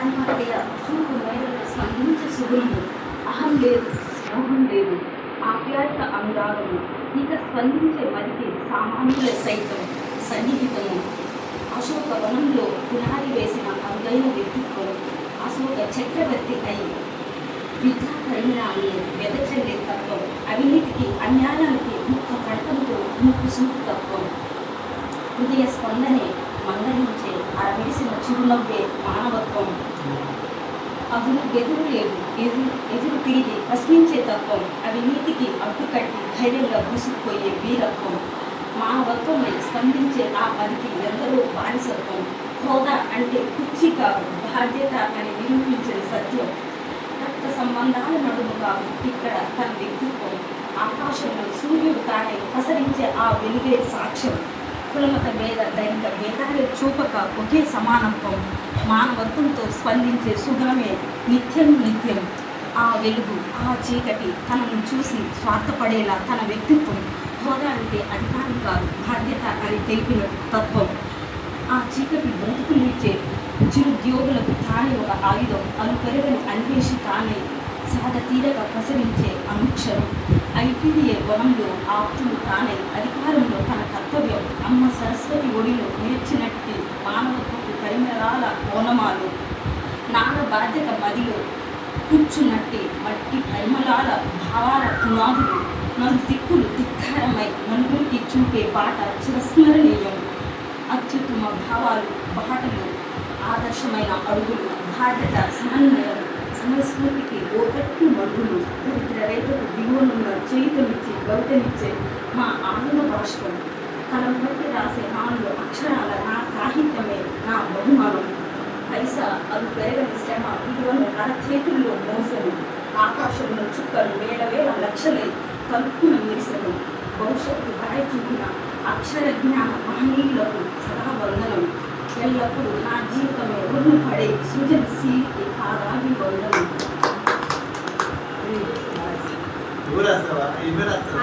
కనపడే చూపు మేడలో స్పందించే సుగుణము, అహం లేదు, మోహం లేదు, ఆప్యాయత అనురాగము, ఇక స్పందించే మదికి సామాన్యుల సైతం సన్నిహితము. అశోక వనంలో పునాది వేసిన అరుదైన వ్యక్తిత్వం, అశోక చక్రవర్తి అయి విద్యా పరిణామాన్ని వెదచల్లే తత్వం, అవినీతికి అన్యాయానికి ముక్క కడతంతో ముక్కు సూపు తత్వం, హృదయ స్పందనే మందలించే అరవేసిన చిరునవ్వే మానవత్వం. ఎదురు లేదు, ఎదురు తిరిగి ప్రశ్నించే తత్వం, అవినీతికి అడ్డుకట్టి ధైర్యంగా దూసుకుపోయే వీరత్వం, మానవత్వమై స్పందించే ఆ పనికి ఎందరో బానిసత్వం. హోదా అంటే కుర్చీ కాదు, బాధ్యత అని నిరూపించే సత్యం. రక్త సంబంధాల నడుము కాదు ఇక్కడ తన వ్యక్తిత్వం. ఆకాశంలో సూర్యుడు తానే ప్రసరించే ఆ వెలుగే సాక్ష్యం. కులమత భేద దైనిక భేదాలు చూపక ఒకే సమానత్వం. మానవత్వంతో స్పందించే సుగుణమే నిత్యం నిత్యం. ఆ వెలుగు, ఆ చీకటి తనను చూసి స్వార్థపడేలా తన వ్యక్తిత్వం. హోదా అంటే అధికారం కాదు, బాధ్యత అని తెలిపిన తత్వం. ఆ చీకటి బ్రతుకునిచ్చే చిరుద్యోగులకు తానే ఒక ఆయుధం. పెరగని అన్వేషి తానే సాగ తీరగా ప్రసరించే అనుక్షరం. ఐటీడీఏ వనంలో ఆప్తులు తానే, అధికారంలో తన కర్తవ్యం. అమ్మ సరస్వతి ఒడిలో నేర్చినట్టి మానవత్వపు పరిమళాల ఓనమాలు. నాగ బాధ్యత మదిలో కూర్చున్నట్టి మట్టి పరిమళాల భావాల పునాదులు. నలు దిక్కులు ధిక్కారమై నలుగురికి చూపే బాట చిరస్మరణీయం. అత్యుత్తమ భావాలు బాటలు, ఆదర్శమైన అడుగులు, బాధ్యత సమన్వయం, సమస్ఫూర్తికి ఓపెట్టి మడుగులు. దరిద్ర రైతులకు దిగువనున్న చేయుతనిచ్చి గౌతమిచ్చే మా ఆంగ్ల భాషకం. తనం బట్టి రాసే నాలుగు అక్షరాల నా సాహిత్యమే నా బహుమానం. పైసా అవి పెరగని శ్రమ, విలువను నా చేతుల్లో మోసలు. ఆకాశంలో చుక్కలు వేల లక్షలై కలుపుకున్న మెరిసెను. భవిష్యత్తు దారి చూపిన అక్షర జ్ఞాన మహనీయులకు సదా వందనం. ఎల్లప్పుడూ నా జీవితమే రుణం పడే సృజనశీలికి ఆదాగి వందనం.